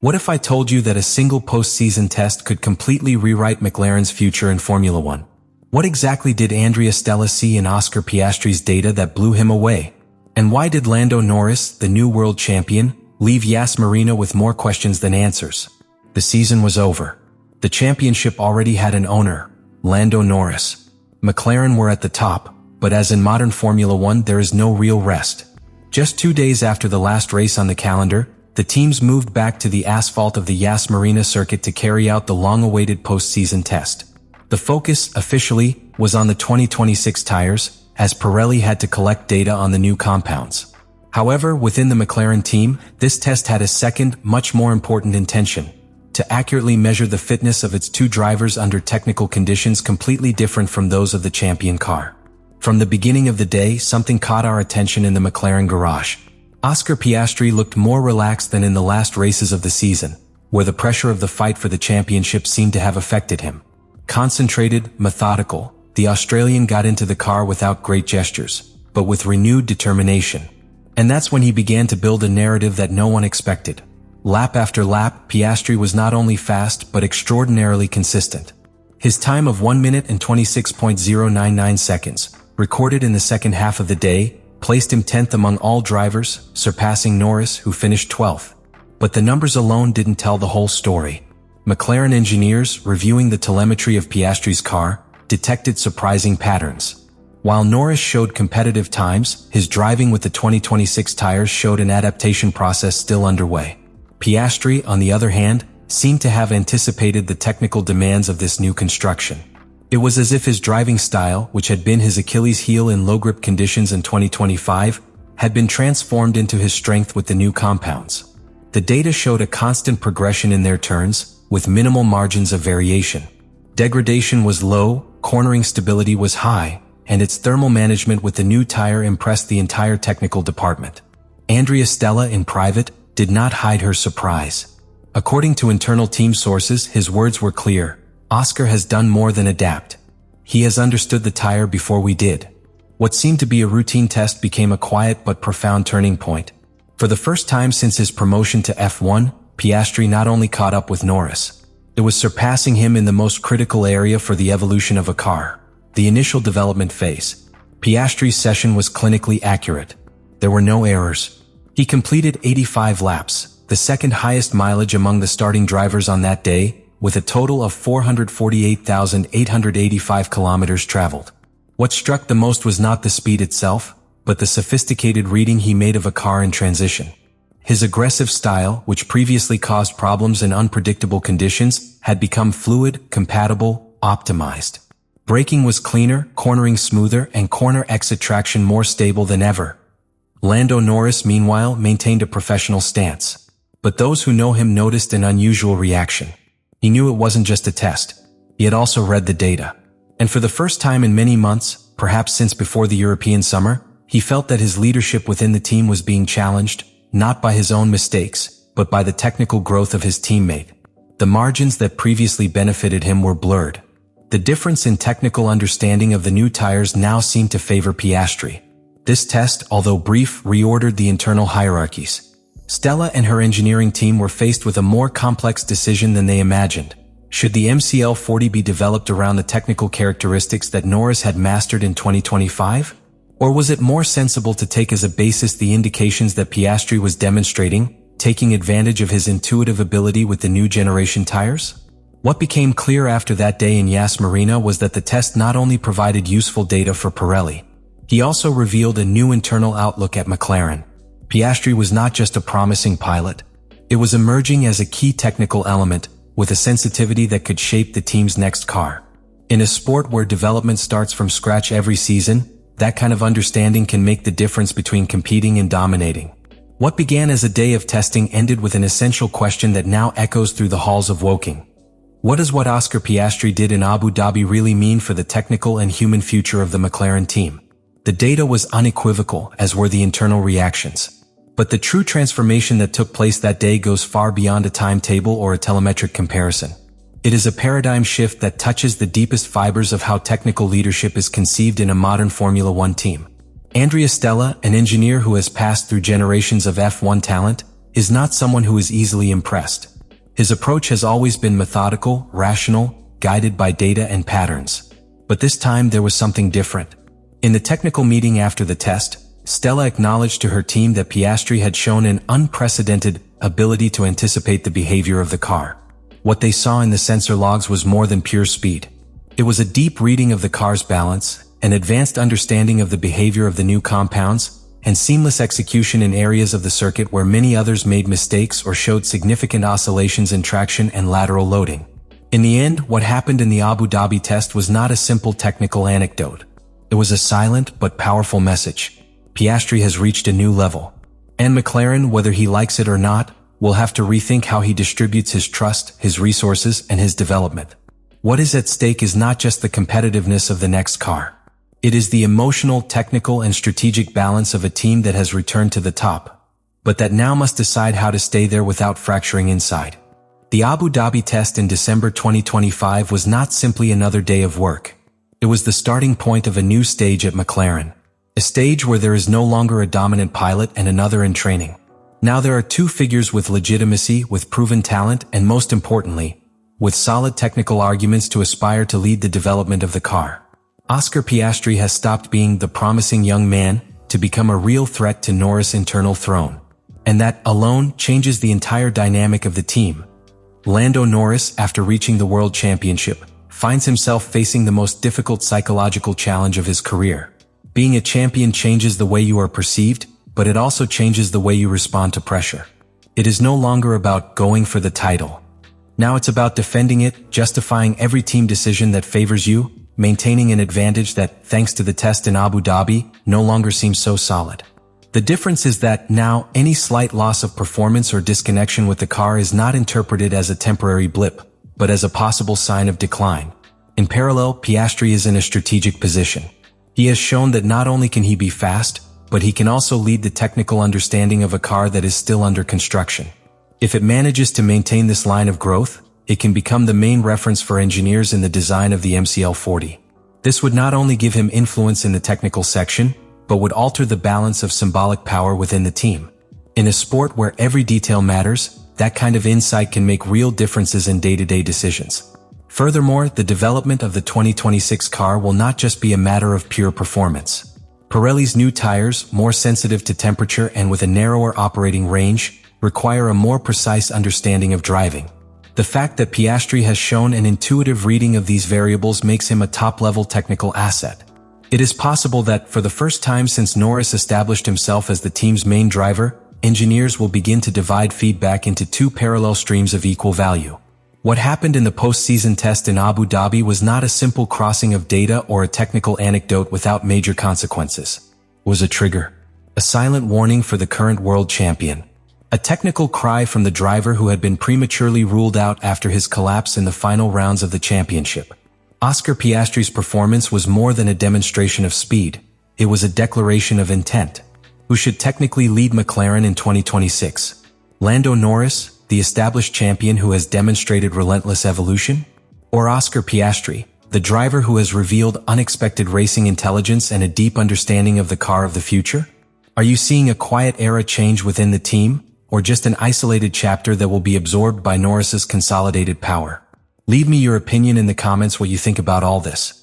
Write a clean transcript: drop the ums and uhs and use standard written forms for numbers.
What if I told you that a single post-season test could completely rewrite McLaren's future in Formula One? What exactly did Andrea Stella see in Oscar Piastri's data that blew him away? And why did Lando Norris, the new world champion, leave Yas Marina with more questions than answers? The season was over. The championship already had an owner, Lando Norris. McLaren were at the top, but as in modern Formula One, there is no real rest. Just 2 days after the last race on the calendar, the teams moved back to the asphalt of the Yas Marina circuit to carry out the long-awaited post-season test. The focus, officially, was on the 2026 tires, as Pirelli had to collect data on the new compounds. However, within the McLaren team, this test had a second, much more important intention: to accurately measure the fitness of its two drivers under technical conditions completely different from those of the champion car. From the beginning of the day, something caught our attention in the McLaren garage. Oscar Piastri looked more relaxed than in the last races of the season, where the pressure of the fight for the championship seemed to have affected him. Concentrated, methodical, the Australian got into the car without great gestures, but with renewed determination. And that's when he began to build a narrative that no one expected. Lap after lap, Piastri was not only fast but extraordinarily consistent. His time of 1 minute and 26.099 seconds, recorded in the second half of the day, placed him 10th among all drivers, surpassing Norris, who finished 12th. But the numbers alone didn't tell the whole story. McLaren engineers, reviewing the telemetry of Piastri's car, detected surprising patterns. While Norris showed competitive times, his driving with the 2026 tires showed an adaptation process still underway. Piastri, on the other hand, seemed to have anticipated the technical demands of this new construction. It was as if his driving style, which had been his Achilles heel in low-grip conditions in 2025, had been transformed into his strength with the new compounds. The data showed a constant progression in their turns, with minimal margins of variation. Degradation was low, cornering stability was high, and its thermal management with the new tire impressed the entire technical department. Andrea Stella, in private, did not hide her surprise. According to internal team sources, his words were clear: Oscar has done more than adapt. He has understood the tire before we did. What seemed to be a routine test became a quiet but profound turning point. For the first time since his promotion to F1, Piastri not only caught up with Norris. It was surpassing him in the most critical area for the evolution of a car, the initial development phase. Piastri's session was clinically accurate. There were no errors. He completed 85 laps, the second highest mileage among the starting drivers on that day, with a total of 448,885 kilometers traveled. What struck the most was not the speed itself, but the sophisticated reading he made of a car in transition. His aggressive style, which previously caused problems in unpredictable conditions, had become fluid, compatible, optimized. Braking was cleaner, cornering smoother, and corner exit traction more stable than ever. Lando Norris, meanwhile, maintained a professional stance. But those who know him noticed an unusual reaction. He knew it wasn't just a test. He had also read the data. And for the first time in many months, perhaps since before the European summer, he felt that his leadership within the team was being challenged, not by his own mistakes, but by the technical growth of his teammate. The margins that previously benefited him were blurred. The difference in technical understanding of the new tires now seemed to favor Piastri. This test, although brief, reordered the internal hierarchies. Stella and her engineering team were faced with a more complex decision than they imagined. Should the MCL40 be developed around the technical characteristics that Norris had mastered in 2025? Or was it more sensible to take as a basis the indications that Piastri was demonstrating, taking advantage of his intuitive ability with the new generation tires? What became clear after that day in Yas Marina was that the test not only provided useful data for Pirelli, he also revealed a new internal outlook at McLaren. Piastri was not just a promising pilot. It was emerging as a key technical element, with a sensitivity that could shape the team's next car. In a sport where development starts from scratch every season, that kind of understanding can make the difference between competing and dominating. What began as a day of testing ended with an essential question that now echoes through the halls of Woking. What does what Oscar Piastri did in Abu Dhabi really mean for the technical and human future of the McLaren team? The data was unequivocal, as were the internal reactions. But the true transformation that took place that day goes far beyond a timetable or a telemetric comparison. It is a paradigm shift that touches the deepest fibers of how technical leadership is conceived in a modern Formula One team. Andrea Stella, an engineer who has passed through generations of F1 talent, is not someone who is easily impressed. His approach has always been methodical, rational, guided by data and patterns. But this time there was something different. In the technical meeting after the test, Stella acknowledged to her team that Piastri had shown an unprecedented ability to anticipate the behavior of the car. What they saw in the sensor logs was more than pure speed. It was a deep reading of the car's balance, an advanced understanding of the behavior of the new compounds, and seamless execution in areas of the circuit where many others made mistakes or showed significant oscillations in traction and lateral loading. In the end, what happened in the Abu Dhabi test was not a simple technical anecdote. It was a silent but powerful message. Piastri has reached a new level. And McLaren, whether he likes it or not, will have to rethink how he distributes his trust, his resources, and his development. What is at stake is not just the competitiveness of the next car. It is the emotional, technical, and strategic balance of a team that has returned to the top, but that now must decide how to stay there without fracturing inside. The Abu Dhabi test in December 2025 was not simply another day of work. It was the starting point of a new stage at McLaren. A stage where there is no longer a dominant pilot and another in training. Now there are two figures with legitimacy, with proven talent, and most importantly, with solid technical arguments to aspire to lead the development of the car. Oscar Piastri has stopped being the promising young man to become a real threat to Norris' internal throne. And that alone changes the entire dynamic of the team. Lando Norris, after reaching the World Championship, finds himself facing the most difficult psychological challenge of his career. Being a champion changes the way you are perceived, but it also changes the way you respond to pressure. It is no longer about going for the title. Now it's about defending it, justifying every team decision that favors you, maintaining an advantage that, thanks to the test in Abu Dhabi, no longer seems so solid. The difference is that now any slight loss of performance or disconnection with the car is not interpreted as a temporary blip, but as a possible sign of decline. In parallel, Piastri is in a strategic position. He has shown that not only can he be fast, but he can also lead the technical understanding of a car that is still under construction. If it manages to maintain this line of growth, it can become the main reference for engineers in the design of the MCL40. This would not only give him influence in the technical section, but would alter the balance of symbolic power within the team. In a sport where every detail matters, that kind of insight can make real differences in day-to-day decisions. Furthermore, the development of the 2026 car will not just be a matter of pure performance. Pirelli's new tires, more sensitive to temperature and with a narrower operating range, require a more precise understanding of driving. The fact that Piastri has shown an intuitive reading of these variables makes him a top-level technical asset. It is possible that, for the first time since Norris established himself as the team's main driver, engineers will begin to divide feedback into two parallel streams of equal value. What happened in the post-season test in Abu Dhabi was not a simple crossing of data or a technical anecdote without major consequences. It was a trigger. A silent warning for the current world champion. A technical cry from the driver who had been prematurely ruled out after his collapse in the final rounds of the championship. Oscar Piastri's performance was more than a demonstration of speed. It was a declaration of intent. Who should technically lead McLaren in 2026? Lando Norris, the established champion who has demonstrated relentless evolution? Or Oscar Piastri, the driver who has revealed unexpected racing intelligence and a deep understanding of the car of the future? Are you seeing a quiet era change within the team, or just an isolated chapter that will be absorbed by Norris's consolidated power? Leave me your opinion in the comments what you think about all this.